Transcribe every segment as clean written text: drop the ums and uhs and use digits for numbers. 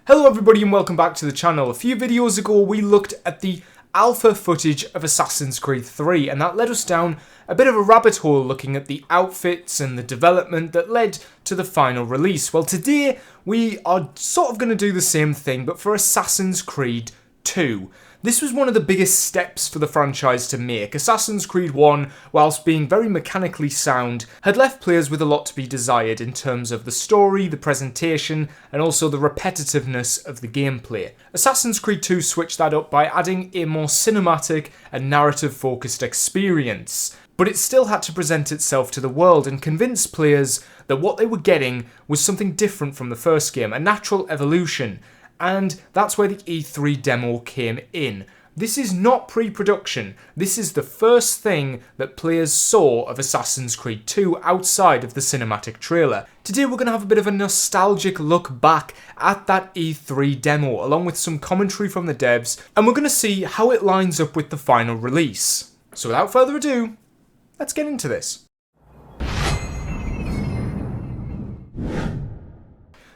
Hello everybody and welcome back to the channel. A few videos ago we looked at the alpha footage of Assassin's Creed 3 and that led us down a bit of a rabbit hole looking at the outfits and the development that led to the final release. Well, today we are sort of going to do the same thing but for Assassin's Creed 2. This was one of the biggest steps for the franchise to make. Assassin's Creed 1, whilst being very mechanically sound, had left players with a lot to be desired in terms of the story, the presentation, and also the repetitiveness of the gameplay. Assassin's Creed 2 switched that up by adding a more cinematic and narrative-focused experience. But it still had to present itself to the world and convince players that what they were getting was something different from the first game, a natural evolution. And that's where the E3 demo came in. This is not pre-production, this is the first thing that players saw of Assassin's Creed 2 outside of the cinematic trailer. Today we're going to have a bit of a nostalgic look back at that E3 demo, along with some commentary from the devs, and we're going to see how it lines up with the final release. So without further ado, let's get into this.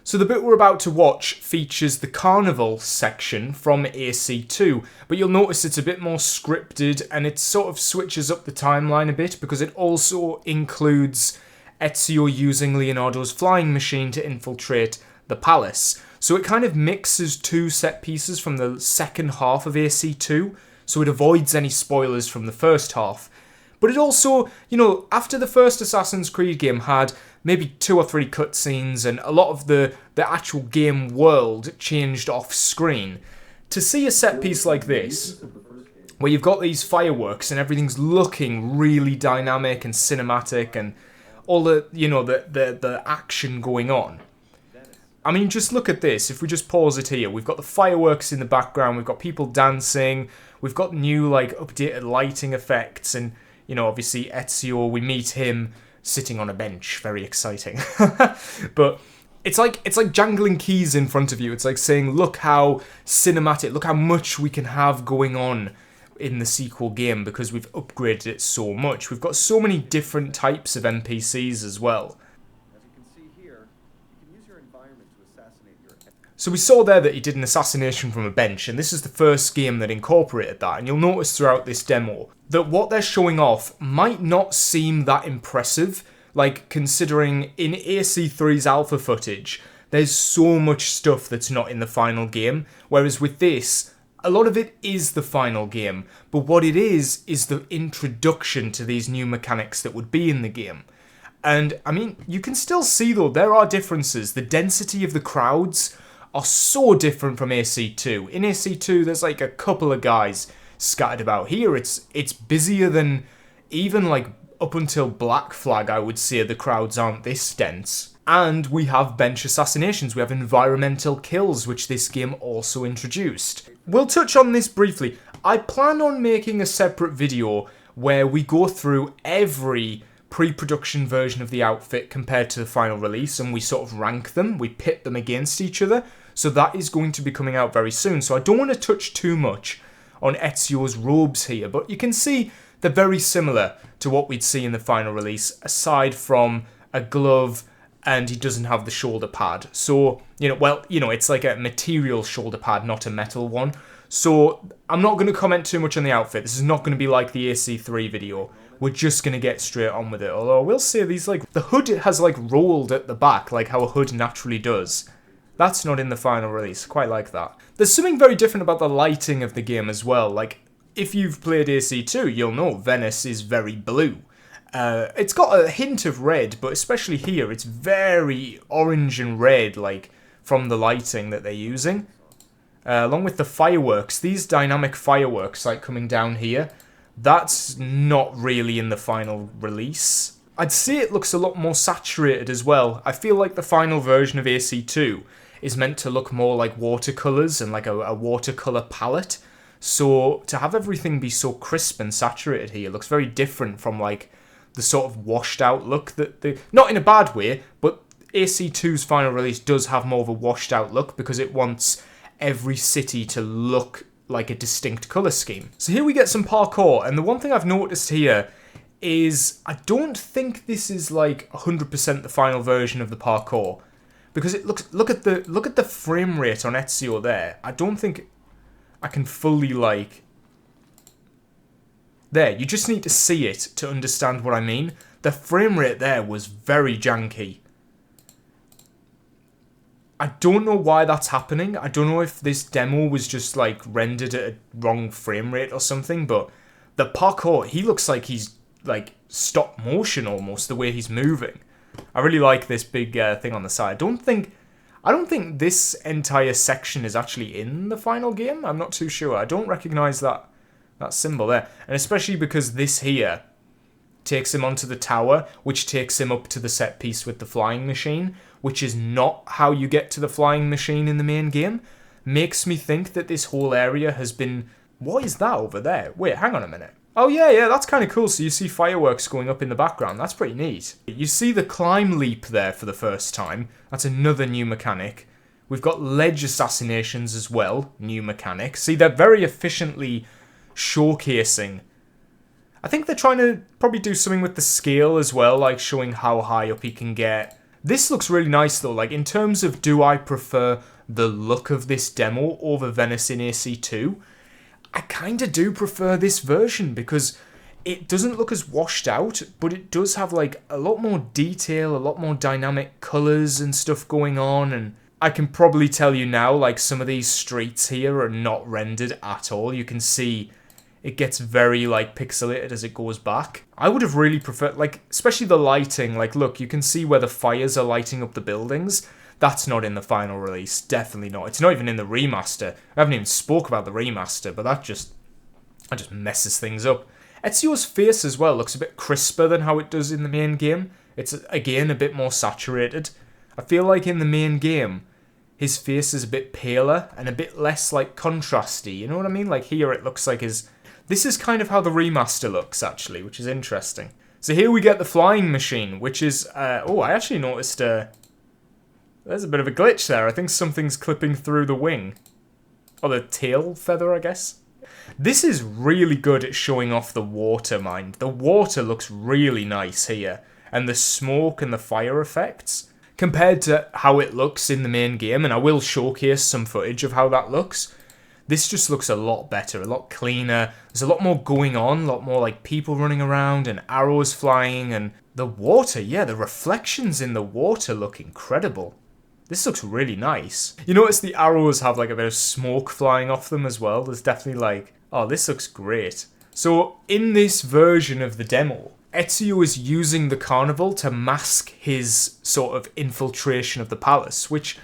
So the bit we're about to watch features the carnival section from AC2, but you'll notice it's a bit more scripted and it sort of switches up the timeline a bit because it also includes Ezio using Leonardo's flying machine to infiltrate the palace. So it kind of mixes two set pieces from the second half of AC2, so it avoids any spoilers from the first half. But it also, after the first Assassin's Creed game had maybe 2 or 3 cutscenes and a lot of the actual game world changed off screen, to see a set piece like this, where you've got these fireworks and everything's looking really dynamic and cinematic and all the action going on. I mean, just look at this. If we just pause it here, we've got the fireworks in the background, we've got people dancing, we've got new updated lighting effects, and obviously Ezio, we meet him sitting on a bench, very exciting. But it's like jangling keys in front of you. It's like saying, look how cinematic, look how much we can have going on in the sequel game because we've upgraded it so much. We've got so many different types of NPCs as well. As you can see here, you can use your environment to assassinate your... So we saw there that he did an assassination from a bench, and this is the first game that incorporated that, and you'll notice throughout this demo that what they're showing off might not seem that impressive, considering in AC3's alpha footage, there's so much stuff that's not in the final game, whereas with this, a lot of it is the final game, but what it is the introduction to these new mechanics that would be in the game. And, I mean, you can still see, though, there are differences. The density of the crowds are so different from AC2. In AC2, there's a couple of guys scattered about. Here, it's busier than even up until Black Flag, I would say the crowds aren't this dense. And we have bench assassinations, we have environmental kills, which this game also introduced. We'll touch on this briefly. I plan on making a separate video where we go through every pre-production version of the outfit compared to the final release, and we sort of rank them, we pit them against each other. So that is going to be coming out very soon. So I don't want to touch too much on Ezio's robes here, but you can see they're very similar to what we'd see in the final release, aside from a glove and he doesn't have the shoulder pad. So, it's like a material shoulder pad, not a metal one. So I'm not going to comment too much on the outfit. This is not going to be like the AC3 video. We're just going to get straight on with it. Although I will say these, the hood has rolled at the back, like how a hood naturally does. That's not in the final release. Quite like that. There's something very different about the lighting of the game as well. If you've played AC2, you'll know Venice is very blue. It's got a hint of red, but especially here, it's very orange and red, from the lighting that they're using. Along with the fireworks, these dynamic fireworks, coming down here, that's not really in the final release. I'd say it looks a lot more saturated as well. I feel like the final version of AC2 is meant to look more like watercolours and a watercolour palette. So to have everything be so crisp and saturated here looks very different from the sort of washed out look that not in a bad way, but AC2's final release does have more of a washed out look because it wants every city to look like a distinct colour scheme. So here we get some parkour, and the one thing I've noticed here is I don't think this is 100% the final version of the parkour. Because it looks, look at the frame rate on Ezio there. I don't think I can fully, like... There, you just need to see it to understand what I mean. The frame rate there was very janky. I don't know why that's happening. I don't know if this demo was just, like, rendered at a wrong frame rate or something, but the parkour, he looks like he's, like, stop motion almost, the way he's moving. I really like this big thing on the side. I don't think this entire section is actually in the final game. I'm not too sure. I don't recognise that symbol there. And especially because this here takes him onto the tower, which takes him up to the set piece with the flying machine, which is not how you get to the flying machine in the main game. Makes me think that this whole area has been... What is that over there? Wait, hang on a minute. Oh yeah, that's kind of cool. So you see fireworks going up in the background. That's pretty neat. You see the climb leap there for the first time. That's another new mechanic. We've got ledge assassinations as well. New mechanic. See, they're very efficiently showcasing. I think they're trying to probably do something with the scale as well, like showing how high up he can get. This looks really nice though. Like, in terms of do I prefer the look of this demo over Venice in AC2, I kind of do prefer this version because it doesn't look as washed out, but it does have like a lot more detail, a lot more dynamic colours and stuff going on. And I can probably tell you now, like, some of these streets here are not rendered at all. You can see it gets very, like, pixelated as it goes back. I would have really preferred, like, especially the lighting. Like, look, you can see where the fires are lighting up the buildings. That's not in the final release. Definitely not. It's not even in the remaster. I haven't even spoke about the remaster, but that just messes things up. Ezio's face as well looks a bit crisper than how it does in the main game. It's, again, a bit more saturated. I feel like in the main game, his face is a bit paler and a bit less, like, contrasty. You know what I mean? Like, here it looks like his... This is kind of how the remaster looks, actually, which is interesting. So here we get the flying machine, which is... oh, I actually noticed... there's a bit of a glitch there. I think something's clipping through the wing. Or the tail feather, I guess. This is really good at showing off the water, mind. The water looks really nice here. And the smoke and the fire effects. Compared to how it looks in the main game, and I will showcase some footage of how that looks. This just looks a lot better, a lot cleaner. There's a lot more going on, a lot more like people running around and arrows flying. And the water, yeah, the reflections in the water look incredible. This looks really nice. You notice the arrows have like a bit of smoke flying off them as well. There's definitely like, oh, this looks great. So in this version of the demo, Ezio is using the carnival to mask his sort of infiltration of the palace, which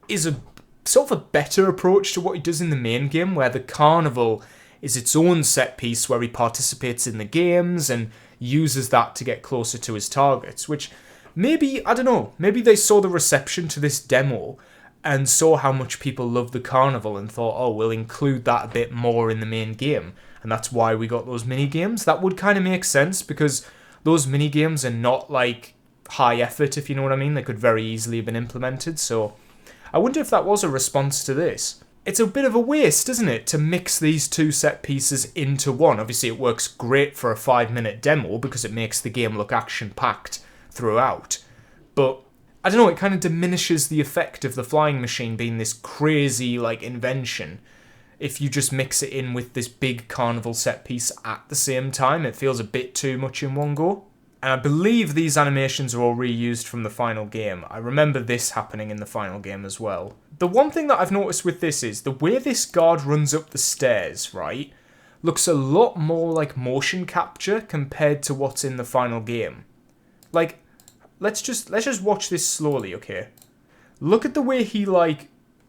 is a sort of a better approach to what he does in the main game, where the carnival is its own set piece where he participates in the games and uses that to get closer to his targets, which maybe, I don't know, maybe they saw the reception to this demo and saw how much people love the carnival and thought, oh, we'll include that a bit more in the main game. And that's why we got those mini-games. That would kind of make sense because those mini-games are not like high effort, if you know what I mean. They could very easily have been implemented. So I wonder if that was a response to this. It's a bit of a waste, isn't it, to mix these two set pieces into one. Obviously, it works great for a 5-minute demo because it makes the game look action-packed throughout. But I don't know, it kind of diminishes the effect of the flying machine being this crazy, like, invention. If you just mix it in with this big carnival set piece at the same time, it feels a bit too much in one go. And I believe these animations are all reused from the final game. I remember this happening in the final game as well. The one thing that I've noticed with this is the way this guard runs up the stairs, right, looks a lot more like motion capture compared to what's in the final game. Like, let's just watch this slowly, okay? Look at the way he, like,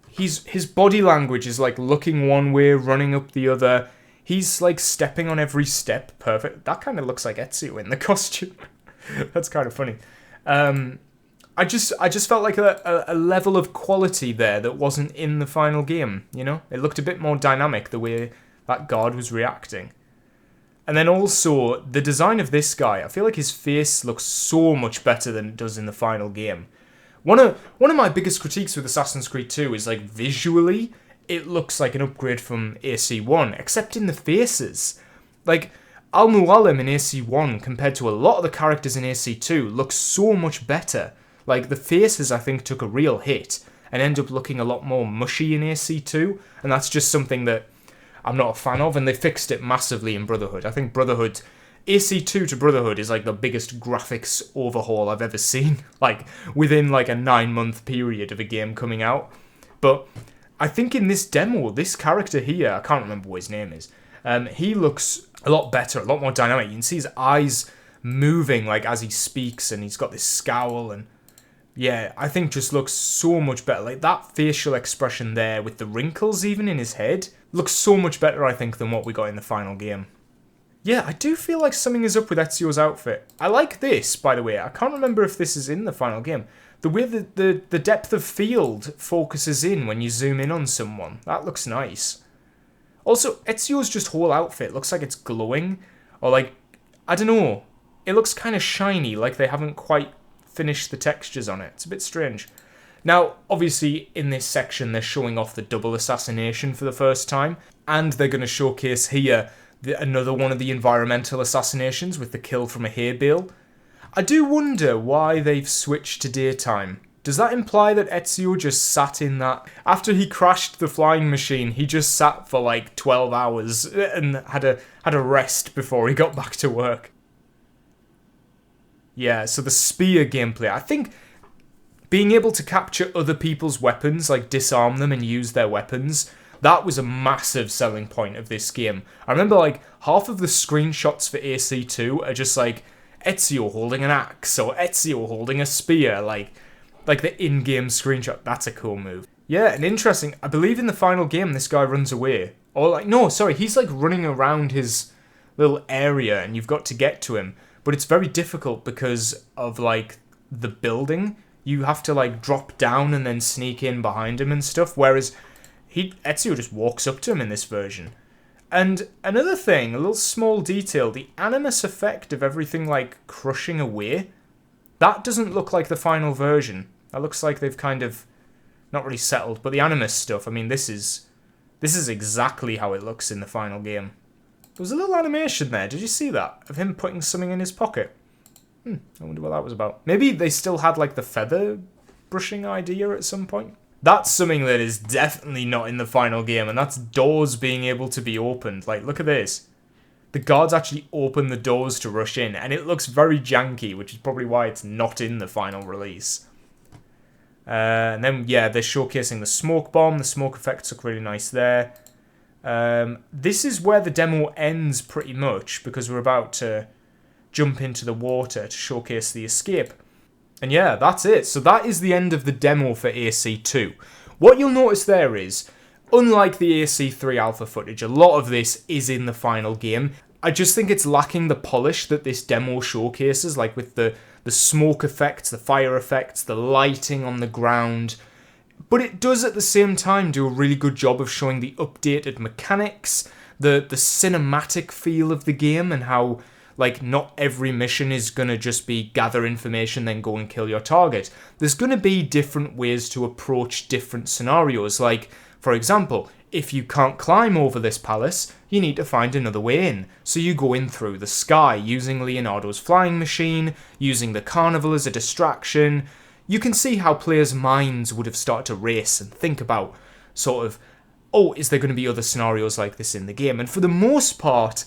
his body language is like looking one way, running up the other. He's like stepping on every step. Perfect. That kind of looks like Ezio in the costume. That's kind of funny. I just felt like a level of quality there that wasn't in the final game, you know? It looked a bit more dynamic the way that guard was reacting. And then also, the design of this guy, I feel like his face looks so much better than it does in the final game. One of my biggest critiques with Assassin's Creed 2 is, like, visually, it looks like an upgrade from AC1, except in the faces. Like, Al-Mualim in AC1, compared to a lot of the characters in AC2, looks so much better. Like, the faces, I think, took a real hit and end up looking a lot more mushy in AC2, and that's just something that I'm not a fan of, and they fixed it massively in Brotherhood. I think Brotherhood, AC2 to Brotherhood is like the biggest graphics overhaul I've ever seen, like within like a 9-month period of a game coming out. But I think in this demo, this character here, I can't remember what his name is, he looks a lot better, a lot more dynamic. You can see his eyes moving like as he speaks, and he's got this scowl, and yeah, I think just looks so much better. Like that facial expression there with the wrinkles even in his head looks so much better, I think, than what we got in the final game. Yeah, I do feel like something is up with Ezio's outfit. I like this, by the way. I can't remember if this is in the final game. The way that the depth of field focuses in when you zoom in on someone. That looks nice. Also, Ezio's just whole outfit looks like it's glowing. Or like, I don't know. It looks kind of shiny, like they haven't quite finished the textures on it. It's a bit strange. Now, obviously, in this section, they're showing off the double assassination for the first time. And they're going to showcase here another one of the environmental assassinations with the kill from a hay bale. I do wonder why they've switched to daytime. Does that imply that Ezio just sat in that... After he crashed the flying machine, he just sat for like 12 hours and had a rest before he got back to work? Yeah, so the spear gameplay. I think being able to capture other people's weapons, like disarm them and use their weapons, that was a massive selling point of this game. I remember like half of the screenshots for AC2 are just like Ezio holding an axe or Ezio holding a spear, like the in-game screenshot. That's a cool move. Yeah, and interesting, I believe in the final game this guy runs away. Or like, no, sorry, he's like running around his little area and you've got to get to him. But it's very difficult because of like the building. You have to like drop down and then sneak in behind him and stuff, whereas Ezio just walks up to him in this version. And another thing, a little small detail, the Animus effect of everything like crushing away, that doesn't look like the final version. That looks like they've kind of not really settled. But the Animus stuff, I mean, this is exactly how it looks in the final game. There was a little animation there, did you see that? Of him putting something in his pocket. I wonder what that was about. Maybe they still had like the feather brushing idea at some point? That's something that is definitely not in the final game, and that's doors being able to be opened. Like, look at this. The guards actually open the doors to rush in, and it looks very janky, which is probably why it's not in the final release. And then, yeah, they're showcasing the smoke bomb. The smoke effects look really nice there. This is where the demo ends pretty much, because we're about to jump into the water to showcase the escape. And yeah, that's it. So that is the end of the demo for AC2. What you'll notice there is, unlike the AC3 alpha footage, a lot of this is in the final game. I just think it's lacking the polish that this demo showcases, like with the smoke effects, the fire effects, the lighting on the ground. But it does at the same time do a really good job of showing the updated mechanics, the cinematic feel of the game, and how like not every mission is going to just be gather information then go and kill your target. There's going to be different ways to approach different scenarios. Like, for example, if you can't climb over this palace, you need to find another way in. So you go in through the sky using Leonardo's flying machine, using the carnival as a distraction. You can see how players' minds would have started to race and think about sort of, oh, is there going to be other scenarios like this in the game? And for the most part,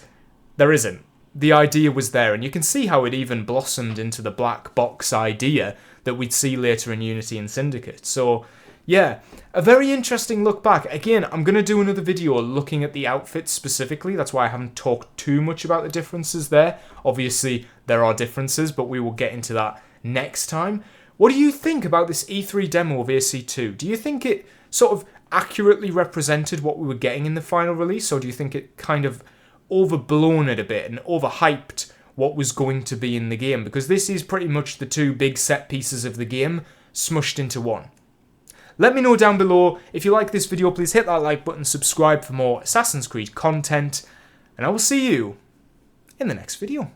there isn't. The idea was there, and you can see how it even blossomed into the black box idea that we'd see later in Unity and Syndicate. So, yeah, a very interesting look back. Again, I'm going to do another video looking at the outfits specifically. That's why I haven't talked too much about the differences there. Obviously, there are differences, but we will get into that next time. What do you think about this E3 demo of AC2? Do you think it sort of accurately represented what we were getting in the final release, or do you think it kind of overblown it a bit and overhyped what was going to be in the game? Because this is pretty much the two big set pieces of the game smushed into one. Let me know down below. If you like this video, please hit that like button, subscribe for more Assassin's Creed content, and I will see you in the next video.